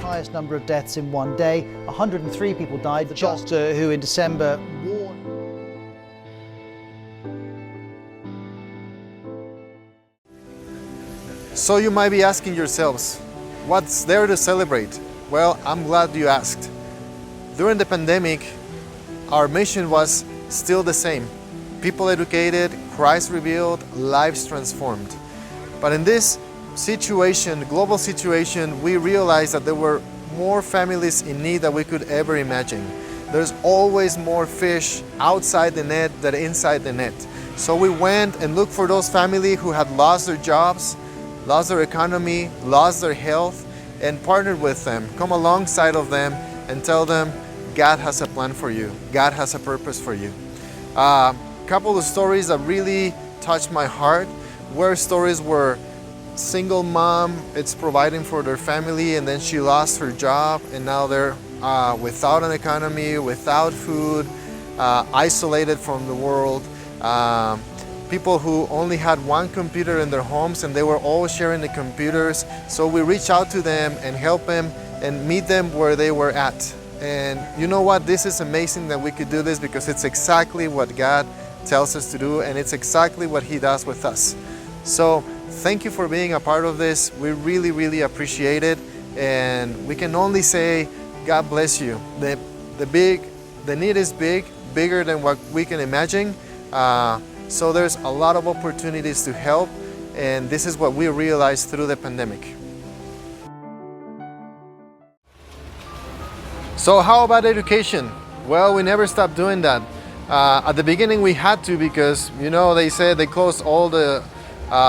Highest number of deaths in one day. 103 people died. The doctor who in December warned. So you might be asking yourselves, what's there to celebrate? Well, I'm glad you asked. During the pandemic, our mission was still the same. People educated, Christ revealed, lives transformed. But in this situation, global situation, we realized that there were more families in need than we could ever imagine. There's always more fish outside the net than inside the net. So we went and looked for those families who had lost their jobs, lost their economy, lost their health, and partnered with them, come alongside of them and tell them God has a plan for you. God has a purpose for you. A couple of stories that really touched my heart were stories where single mom, it's providing for their family, and then she lost her job and now they're without an economy, without food, isolated from the world. People who only had one computer in their homes and they were all sharing the computers. So we reached out to them and helped them and meet them where they were at. And you know what? This is amazing that we could do this because it's exactly what God tells us to do and it's exactly what He does with us. So thank you for being a part of this. We really, really appreciate it. And we can only say, God bless you. The need is big, bigger than what we can imagine. So there's a lot of opportunities to help, and this is what we realized through the pandemic. So how about education? Well, we never stopped doing that. At the beginning we had to because, you know, they said they closed all the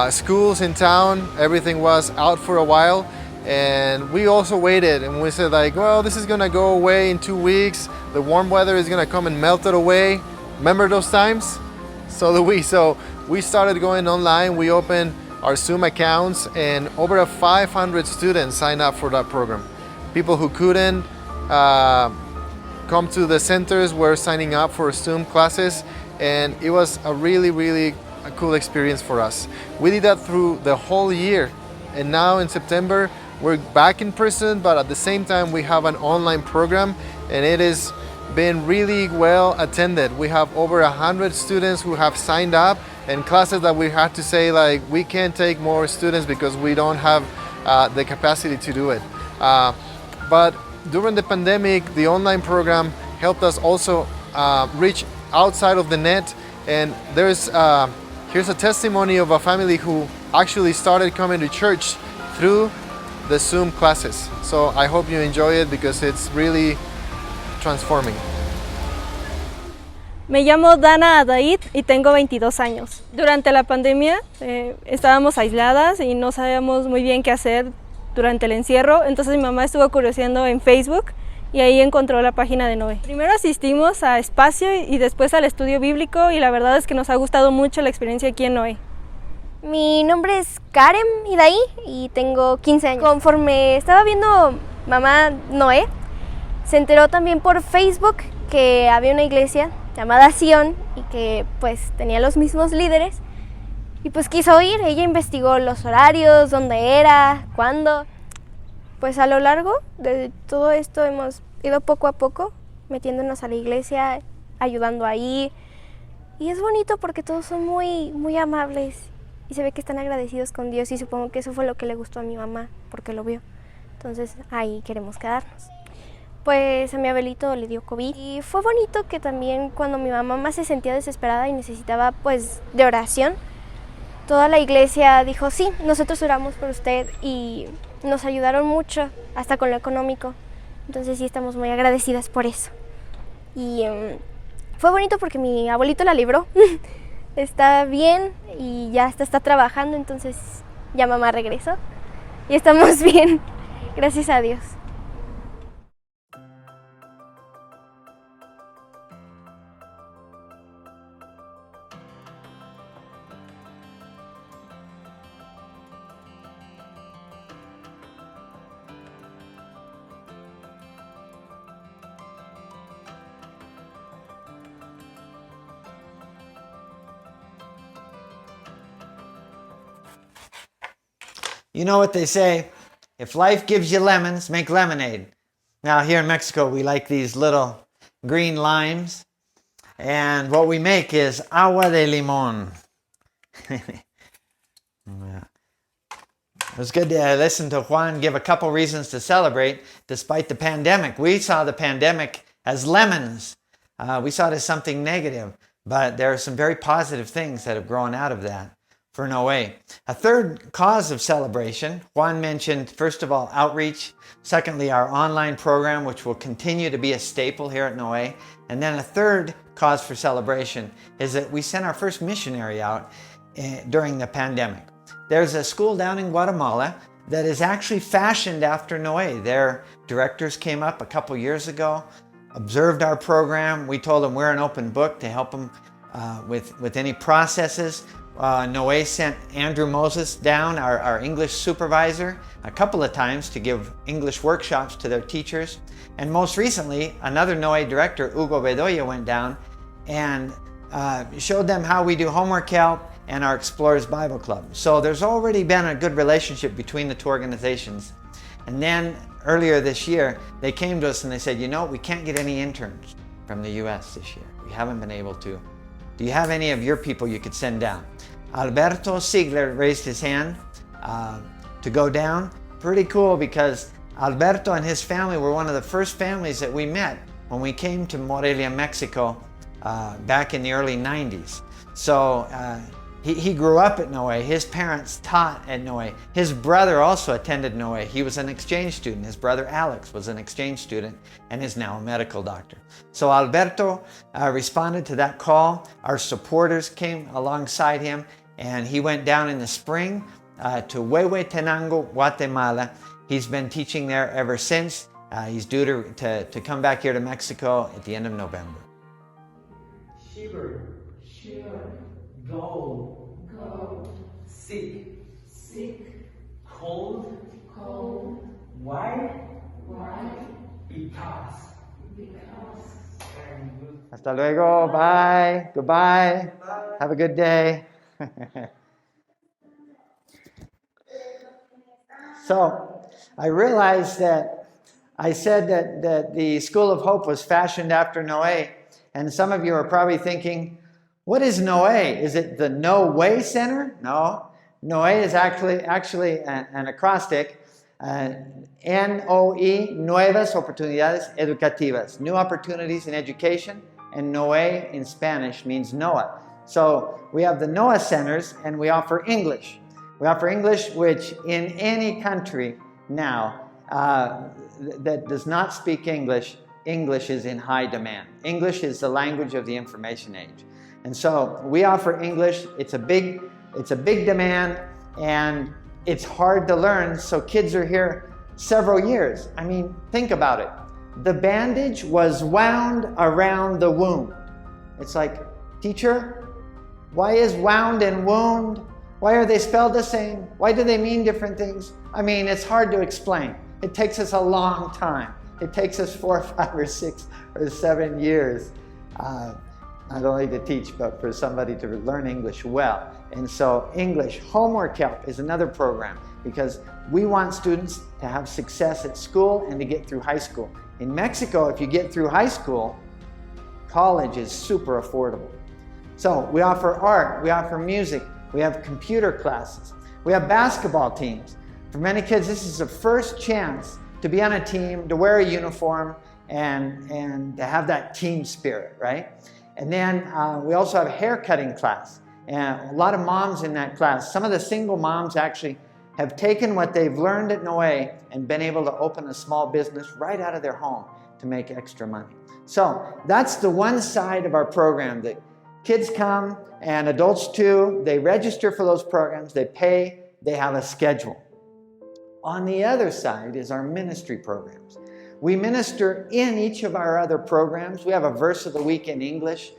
schools in town. Everything was out for a while, and we also waited and we said like, well, this is gonna go away in 2 weeks. The warm weather is gonna come and melt it away. Remember those times? So we started going online. We opened our Zoom accounts and over 500 students signed up for that program. People who couldn't come to the centers were signing up for Zoom classes, and it was a really, really cool experience for us. We did that through the whole year, and now in September we're back in person, but at the same time we have an online program, and it is been really well attended. We have over 100 students who have signed up, and classes that we had to say like we can't take more students because we don't have the capacity to do it. But during the pandemic, the online program helped us also reach outside of the net, and here's a testimony of a family who actually started coming to church through the Zoom classes. So I hope you enjoy it because it's really transforming. Me llamo Dana Adaid y tengo 22 años. Durante la pandemia estábamos aisladas y no sabíamos muy bien qué hacer durante el encierro, entonces mi mamá estuvo curioseando en Facebook y ahí encontró la página de Noé. Primero asistimos a Espacio y después al estudio bíblico, y la verdad es que nos ha gustado mucho la experiencia aquí en Noé. Mi nombre es Karen Idaí y tengo 15 años. Conforme estaba viendo mamá Noé, se enteró también por Facebook que había una iglesia llamada Sion y que pues tenía los mismos líderes, y pues quiso ir. Ella investigó los horarios, dónde era, cuándo. Pues a lo largo de todo esto hemos ido poco a poco metiéndonos a la iglesia, ayudando ahí, y es bonito porque todos son muy, muy amables y se ve que están agradecidos con Dios, y supongo que eso fue lo que le gustó a mi mamá porque lo vio. Entonces ahí queremos quedarnos. Pues a mi abuelito le dio COVID y fue bonito que también cuando mi mamá más se sentía desesperada y necesitaba pues de oración, toda la iglesia dijo sí, nosotros oramos por usted, y nos ayudaron mucho hasta con lo económico. Entonces sí estamos muy agradecidas por eso. Y fue bonito porque mi abuelito la libró. Está bien y ya está trabajando, entonces ya mamá regresó y estamos bien, gracias a Dios. You know what they say, if life gives you lemons, make lemonade. Now here in Mexico, we like these little green limes. And what we make is agua de limón. Yeah. It was good to listen to Juan give a couple reasons to celebrate despite the pandemic. We saw the pandemic as lemons. We saw it as something negative, but there are some very positive things that have grown out of that for Noé. A third cause of celebration, Juan mentioned, first of all, outreach. Secondly, our online program, which will continue to be a staple here at Noé. And then a third cause for celebration is that we sent our first missionary out during the pandemic. There's a school down in Guatemala that is actually fashioned after Noé. Their directors came up a couple years ago, observed our program. We told them we're an open book to help them with any processes. Noé sent Andrew Moses down, our English supervisor, a couple of times to give English workshops to their teachers. And most recently, another Noé director, Hugo Bedoya, went down and showed them how we do homework help and our Explorers Bible Club. So there's already been a good relationship between the two organizations. And then earlier this year, they came to us and they said, you know, we can't get any interns from the US this year. We haven't been able to. Do you have any of your people you could send down? Alberto Ziegler raised his hand to go down. Pretty cool, because Alberto and his family were one of the first families that we met when we came to Morelia, Mexico back in the early 90s. So he grew up at Noé. His parents taught at Noé. His brother also attended Noé. He was an exchange student. His brother Alex was an exchange student and is now a medical doctor. So Alberto responded to that call. Our supporters came alongside him, and he went down in the spring to Huehuetenango, Guatemala. He's been teaching there ever since. He's due to come back here to Mexico at the end of November. Shiver, go, sick, cold, why, because. Hasta luego, bye, goodbye, have a good day. So, I realized that I said that the School of Hope was fashioned after Noé, and some of you are probably thinking, what is Noé? Is it the No Way Center? No. Noé is actually an acrostic. N-O-E, Nuevas Oportunidades Educativas, new opportunities in education, and Noé in Spanish means Noah. So we have the Noah Centers, and we offer English. We offer English, which in any country now that does not speak English, English is in high demand. English is the language of the information age. And so we offer English. It's a big demand, and it's hard to learn, so kids are here several years. I mean, think about it. The bandage was wound around the wound. It's like, teacher, why is wound and wound? Why are they spelled the same? Why do they mean different things? I mean, it's hard to explain. It takes us a long time. It takes us 4 or 5 or 6 or 7 years, not only to teach, but for somebody to learn English well. And so English homework help is another program, because we want students to have success at school and to get through high school. In Mexico, if you get through high school, college is super affordable. So we offer art, we offer music, we have computer classes, we have basketball teams. For many kids, this is the first chance to be on a team, to wear a uniform, and to have that team spirit, right? And then we also have a hair cutting class. And a lot of moms in that class, some of the single moms actually have taken what they've learned at Noé and been able to open a small business right out of their home to make extra money. So that's the one side of our program. The kids come, and adults too, they register for those programs, they pay, they have a schedule. On the other side is our ministry programs. We minister in each of our other programs. We have a verse of the week in English.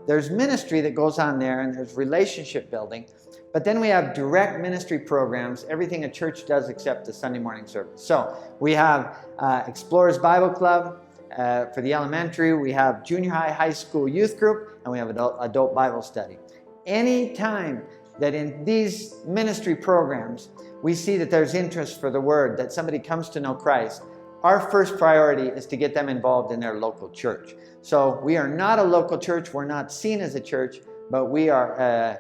There's ministry that goes on there, and there's relationship building. But then we have direct ministry programs, everything a church does except the Sunday morning service. So we have Explorers Bible Club for the elementary. We have junior high, high school youth group, and we have adult Bible study. Any time that in these ministry programs we see that there's interest for the Word, that somebody comes to know Christ, our first priority is to get them involved in their local church. So we are not a local church, we're not seen as a church, but we are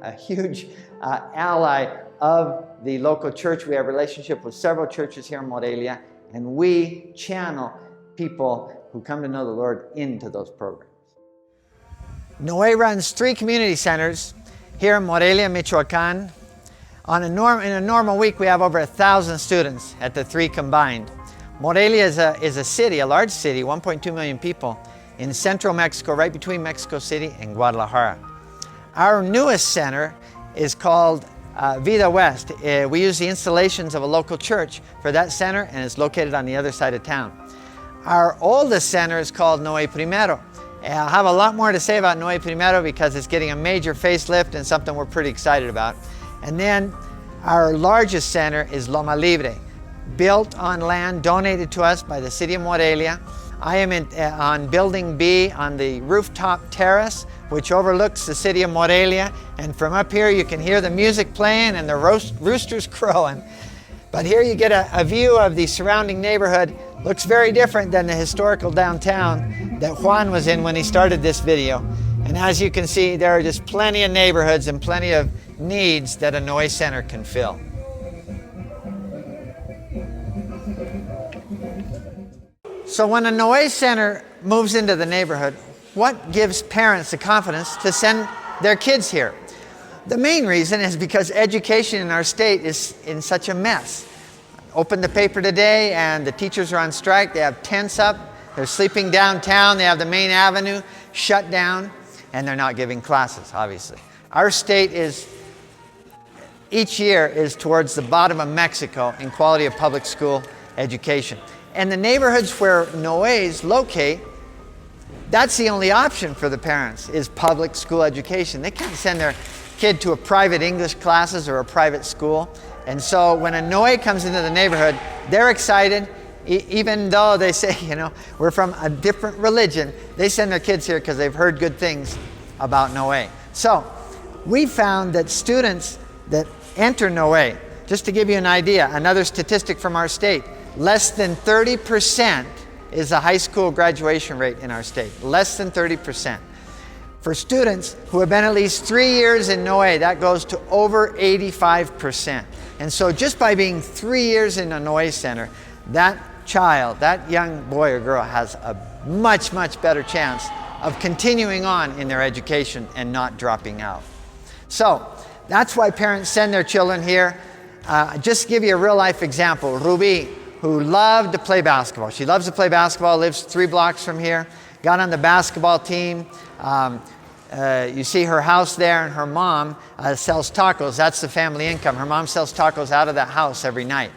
a huge ally of the local church. We have a relationship with several churches here in Morelia, and we channel people who come to know the Lord into those programs. Noé runs 3 community centers here in Morelia, Michoacan. In a normal week, we have over 1,000 students at the 3 combined. Morelia is a city, a large city, 1.2 million people, in central Mexico, right between Mexico City and Guadalajara. Our newest center is called Vida West. We use the installations of a local church for that center, and it's located on the other side of town. Our oldest center is called Noé Primero. I'll have a lot more to say about Noé Primero because it's getting a major facelift and something we're pretty excited about. And then our largest center is Loma Libre, built on land donated to us by the city of Morelia. I am on Building B on the rooftop terrace, which overlooks the city of Morelia. And from up here you can hear the music playing and the roosters crowing. But here you get a view of the surrounding neighborhood. Looks very different than the historical downtown that Juan was in when he started this video. And as you can see, there are just plenty of neighborhoods and plenty of needs that a Noé Center can fill. So when a Noé Center moves into the neighborhood, what gives parents the confidence to send their kids here? The main reason is because education in our state is in such a mess. Open the paper today and the teachers are on strike. They have tents up, they're sleeping downtown, they have the main avenue shut down, and they're not giving classes, obviously. Our state each year is towards the bottom of Mexico in quality of public school education. And the neighborhoods where Noés locate, that's the only option for the parents, is public school education. They can't send their kid to a private English classes or a private school. And so when a Noé comes into the neighborhood, they're excited, even though they say, we're from a different religion, they send their kids here because they've heard good things about Noé. So we found that students that enter Noé, just to give you an idea, another statistic from our state, less than 30% is the high school graduation rate in our state, less than 30%. For students who have been at least 3 years in Noé, that goes to over 85%. And so just by being 3 years in a Noé Center, that child, that young boy or girl has a much, much better chance of continuing on in their education and not dropping out. So that's why parents send their children here. Just to give you a real life example, Ruby, who loved to play basketball. She loves to play basketball, lives 3 blocks from here, got on the basketball team. You see her house there, and her mom sells tacos. That's the family income. Her mom sells tacos out of that house every night.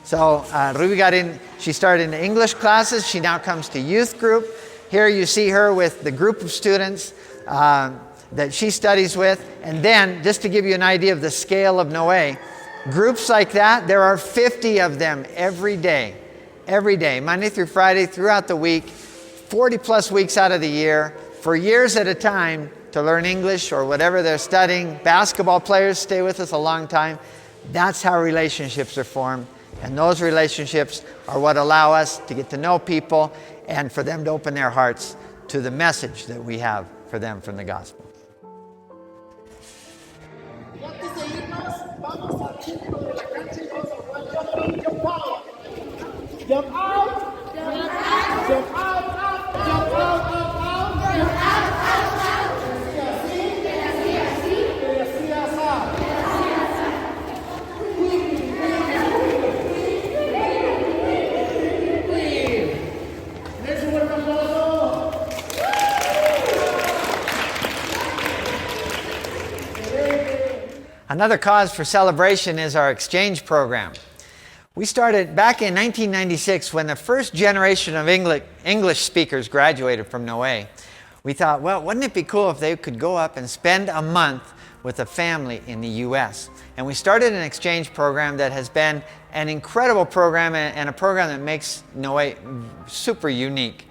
So Ruby got in, she started in the English classes. She now comes to youth group. Here you see her with the group of students that she studies with. And then, just to give you an idea of the scale of Noé, groups like that, there are 50 of them every day, Monday through Friday, throughout the week, 40 plus weeks out of the year, for years at a time, to learn English or whatever they're studying. Basketball players stay with us a long time. That's how relationships are formed. And those relationships are what allow us to get to know people and for them to open their hearts to the message that we have for them from the gospel. Jump out, jump out, jump out, jump out. Another cause for celebration is our exchange program. We started back in 1996 when the first generation of English speakers graduated from Noé. We thought, well, wouldn't it be cool if they could go up and spend a month with a family in the U.S.? And we started an exchange program that has been an incredible program and a program that makes Noé super unique.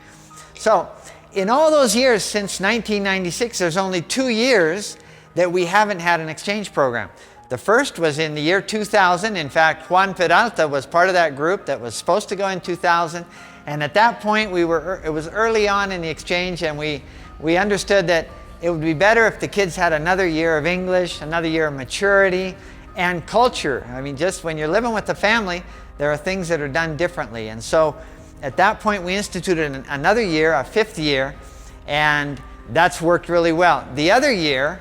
So in all those years since 1996, there's only 2 years that we haven't had an exchange program. The first was in the year 2000. In fact, Juan Peralta was part of that group that was supposed to go in 2000. And at that point, it was early on in the exchange, and we understood that it would be better if the kids had another year of English, another year of maturity and culture. I mean, just when you're living with the family, there are things that are done differently. And so at that point, we instituted another year, a fifth year, and that's worked really well. The other year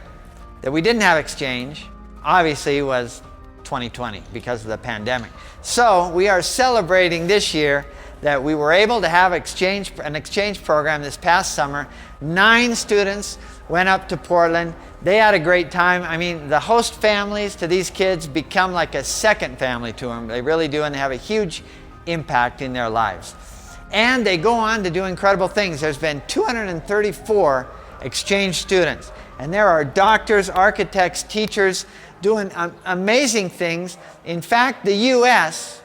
that we didn't have exchange, obviously, was 2020 because of the pandemic. So we are celebrating this year that we were able to have an exchange program this past summer. 9 students went up to Portland. They had a great time. I mean, the host families to these kids become like a second family to them. They really do, and they have a huge impact in their lives. And they go on to do incredible things. There's been 234 exchange students. And there are doctors, architects, teachers doing amazing things. In fact, the U.S.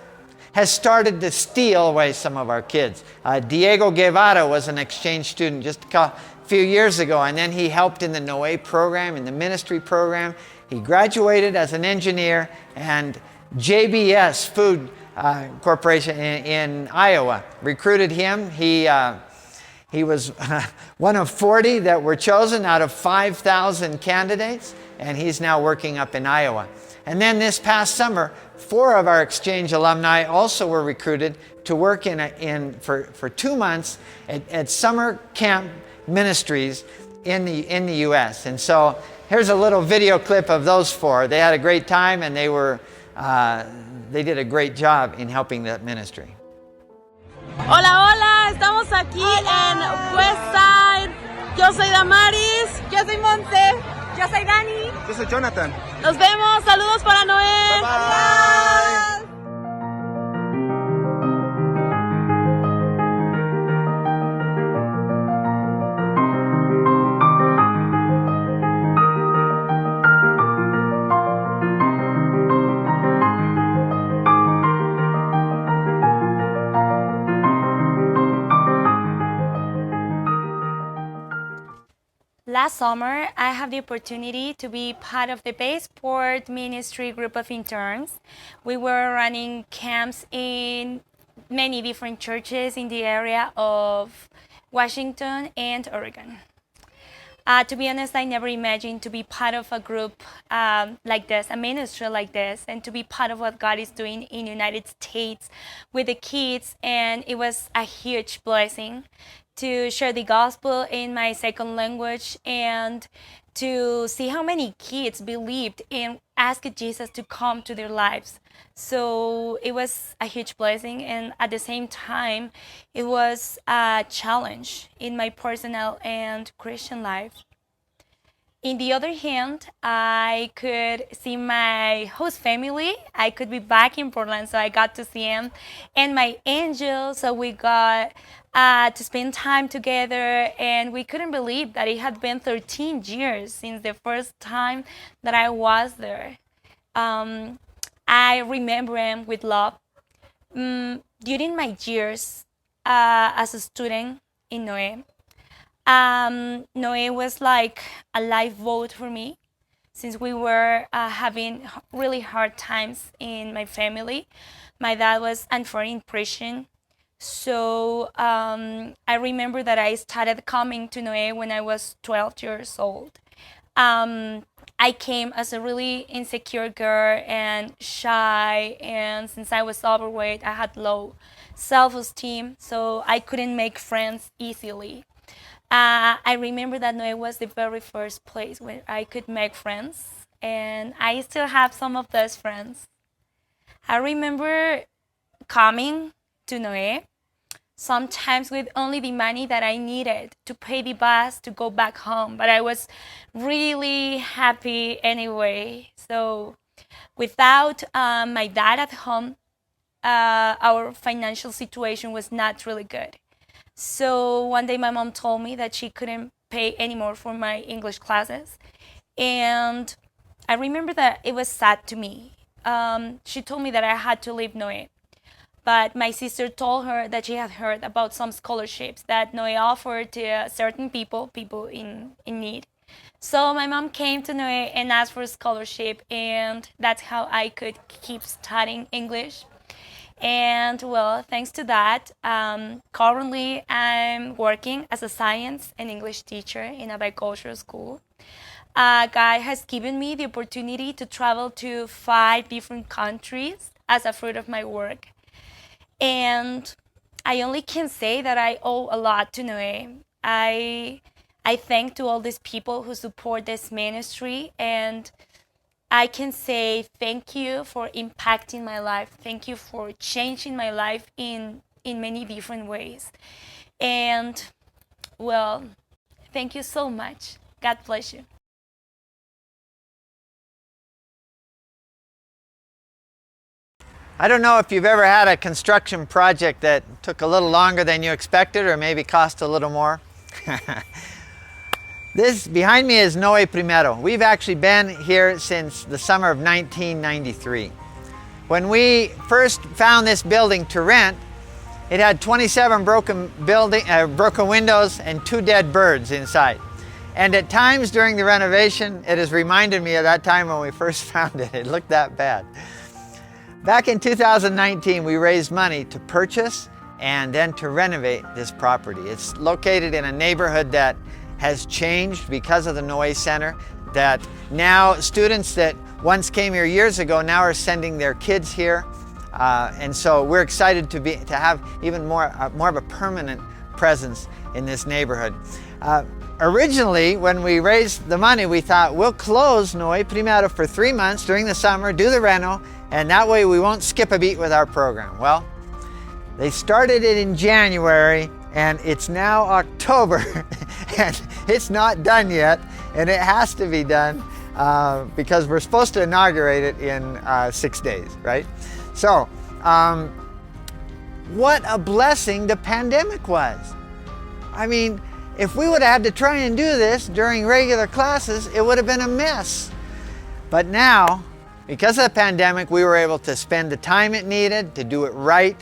has started to steal away some of our kids. Diego Guevara was an exchange student just a few years ago, and then he helped in the Noé program, in the ministry program. He graduated as an engineer, and JBS Food Corporation in Iowa recruited him. He was one of 40 that were chosen out of 5,000 candidates, and he's now working up in Iowa. And then this past summer, 4 of our exchange alumni also were recruited to work for 2 months at summer camp ministries in the U.S. And so here's a little video clip of those 4. They had a great time, and they did a great job in helping that ministry. Hola, hola, estamos aquí en Westside. Yo soy Damaris. Yo soy Monse. Yo soy Dani. Yo soy Jonathan. Nos vemos, saludos para Noé. Bye bye. Last summer, I had the opportunity to be part of the Baseport Ministry group of interns. We were running camps in many different churches in the area of Washington and Oregon. To be honest, I never imagined to be part of a group like this, a ministry like this, and to be part of what God is doing in the United States with the kids. And it was a huge blessing to share the gospel in my second language and to see how many kids believed and asked Jesus to come to their lives. So it was a huge blessing, and at the same time, it was a challenge in my personal and Christian life. In the other hand, I could see my host family. I could be back in Portland, so I got to see him and my angel. So we got to spend time together, and we couldn't believe that it had been 13 years since the first time that I was there. I remember him with love. During my years as a student in Noé, Noé was like a lifeboat for me, since we were having really hard times in my family. My dad was unfairly in prison. So I remember that I started coming to Noé when I was 12 years old. I came as a really insecure girl and shy, and since I was overweight, I had low self-esteem, so I couldn't make friends easily. I remember that Noé was the very first place where I could make friends, and I still have some of those friends. I remember coming to Noé, sometimes with only the money that I needed to pay the bus to go back home, but I was really happy anyway. So without my dad at home, our financial situation was not really good. So one day my mom told me that she couldn't pay anymore for my English classes, and I remember that it was sad to me. She told me that I had to leave Noé. But my sister told her that she had heard about some scholarships that Noé offered to certain people in need. So my mom came to Noe and asked for a scholarship, and that's how I could keep studying English. And well, thanks to that, currently I'm working as a science and English teacher in a bicultural school. God has given me the opportunity to travel to 5 different countries as a fruit of my work. And I only can say that I owe a lot to Noe. I thank to all these people who support this ministry, and I can say thank you for impacting my life. Thank you for changing my life in many different ways. And well, thank you so much. God bless you. I don't know if you've ever had a construction project that took a little longer than you expected or maybe cost a little more. This behind me is Noe Primero. We've actually been here since the summer of 1993. When we first found this building to rent, it had 27 broken windows and 2 dead birds inside. And at times during the renovation, it has reminded me of that time when we first found it. It looked that bad. Back in 2019, we raised money to purchase and then to renovate this property. It's located in a neighborhood that has changed because of the Noe Center, that now students that once came here years ago now are sending their kids here. And so we're excited to have even more of a permanent presence in this neighborhood. Originally, when we raised the money, we thought we'll close Noe Primero for 3 months during the summer, do the reno, and that way we won't skip a beat with our program. Well, they started it in January and it's now October and it's not done yet, and it has to be done because we're supposed to inaugurate it in 6 days, right? So, what a blessing the pandemic was. I mean, if we would have had to try and do this during regular classes, it would have been a mess. But now, because of the pandemic, we were able to spend the time it needed to do it right,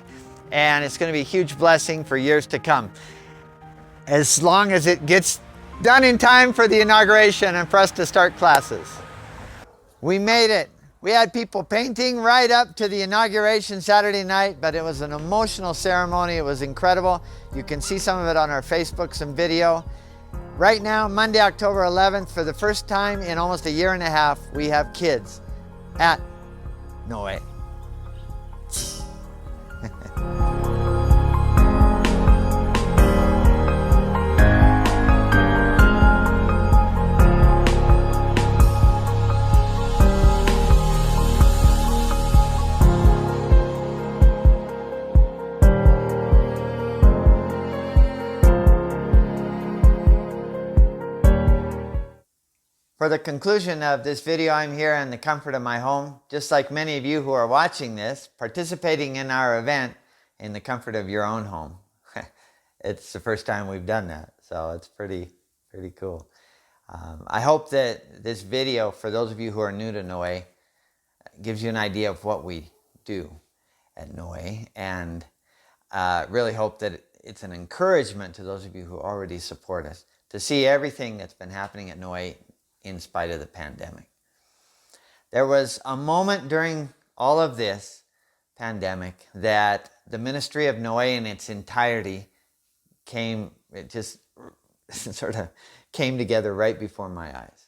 and it's going to be a huge blessing for years to come. As long as it gets done in time for the inauguration and for us to start classes. We made it. We had people painting right up to the inauguration Saturday night, but it was an emotional ceremony. It was incredible. You can see some of it on our Facebook, some video. Right now, Monday, October 11th, for the first time in almost a year and a half, we have kids at Noe. For the conclusion of this video, I'm here in the comfort of my home, just like many of you who are watching this, participating in our event in the comfort of your own home. It's the first time we've done that, so it's pretty cool. I hope that this video, for those of you who are new to Noe, gives you an idea of what we do at Noe, and really hope that it's an encouragement to those of you who already support us to see everything that's been happening at Noe in spite of the pandemic. There was a moment during all of this pandemic that the ministry of Noe in its entirety it just sort of came together right before my eyes.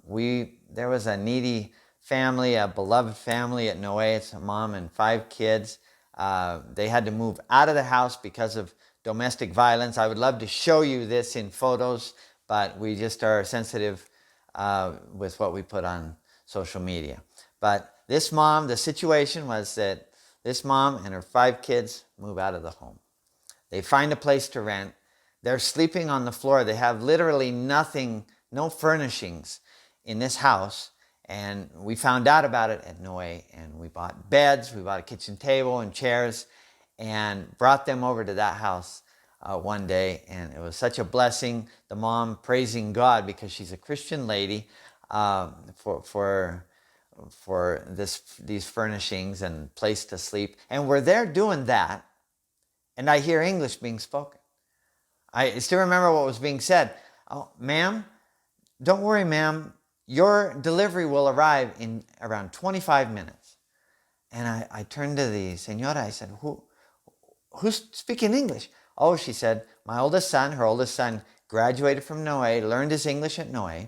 There was a needy family, a beloved family at Noe. It's a mom and 5 kids. They had to move out of the house because of domestic violence. I would love to show you this in photos, but we just are sensitive with what we put on social media. But this mom, the situation was that this mom and her 5 kids move out of the home. They find a place to rent. They're sleeping on the floor. They have literally nothing, no furnishings in this house. And we found out about it at Noe, and we bought beds, we bought a kitchen table and chairs, and brought them over to that house one day, and it was such a blessing. The mom praising God because she's a Christian lady for these furnishings and place to sleep. And we're there doing that, and I hear English being spoken. I still remember what was being said. "Oh, ma'am, don't worry, ma'am, your delivery will arrive in around 25 minutes. And I turned to the señora, I said, who's speaking English? Oh, she said, my oldest son, her oldest son graduated from Noe, learned his English at Noe.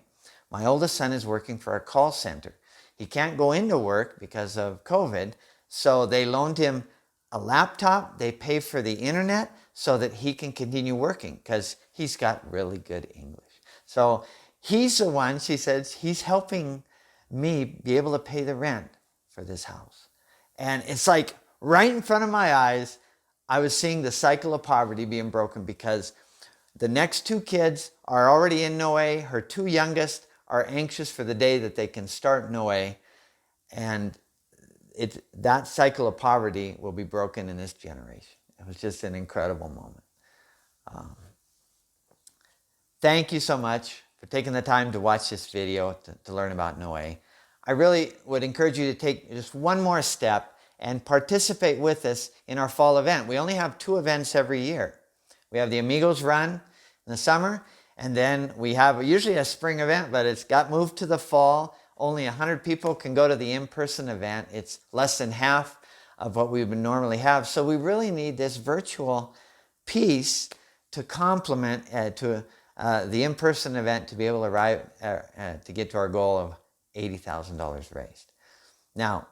My oldest son is working for a call center. He can't go into work because of COVID, so they loaned him a laptop. They pay for the internet so that he can continue working because he's got really good English. So he's the one, she says, he's helping me be able to pay the rent for this house. And it's like right in front of my eyes, I was seeing the cycle of poverty being broken because the next two kids are already in Noe. Her two youngest are anxious for the day that they can start Noe. And that cycle of poverty will be broken in this generation. It was just an incredible moment. Thank you so much for taking the time to watch this video to learn about Noe. I really would encourage you to take just one more step and participate with us in our fall event. We only have 2 events every year. We have the Amigos Run in the summer, and then we have usually a spring event, but it's got moved to the fall. Only 100 people can go to the in-person event. It's less than half of what we would normally have. So we really need this virtual piece to complement the in-person event to be able to arrive to get to our goal of $80,000 raised. Now,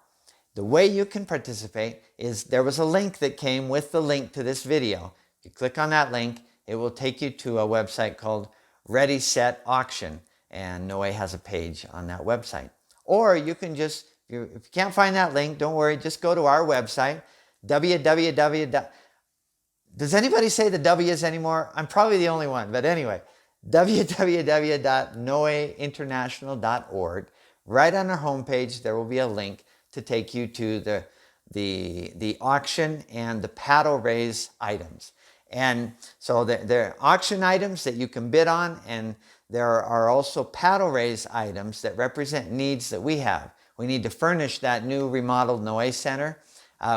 the way you can participate is there was a link that came with the link to this video. If you click on that link, it will take you to a website called Ready, Set, Auction, and Noe has a page on that website. Or you can just, if you can't find that link, don't worry, just go to our website, www. Does anybody say the W's anymore? I'm probably the only one, but anyway, www.noeinternational.org. Right on our homepage, there will be a link to take you to the auction and the paddle raise items. And so there are auction items that you can bid on, and there are also paddle raise items that represent needs that we have. We need to furnish that new remodeled Noe Center.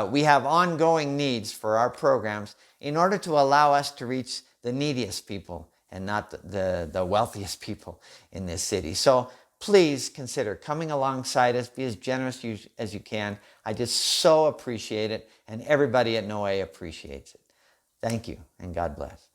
We have ongoing needs for our programs in order to allow us to reach the neediest people and not the wealthiest people in this city. So please consider coming alongside us. Be as generous as you can. I just so appreciate it, and everybody at Noe appreciates it. Thank you, and God bless.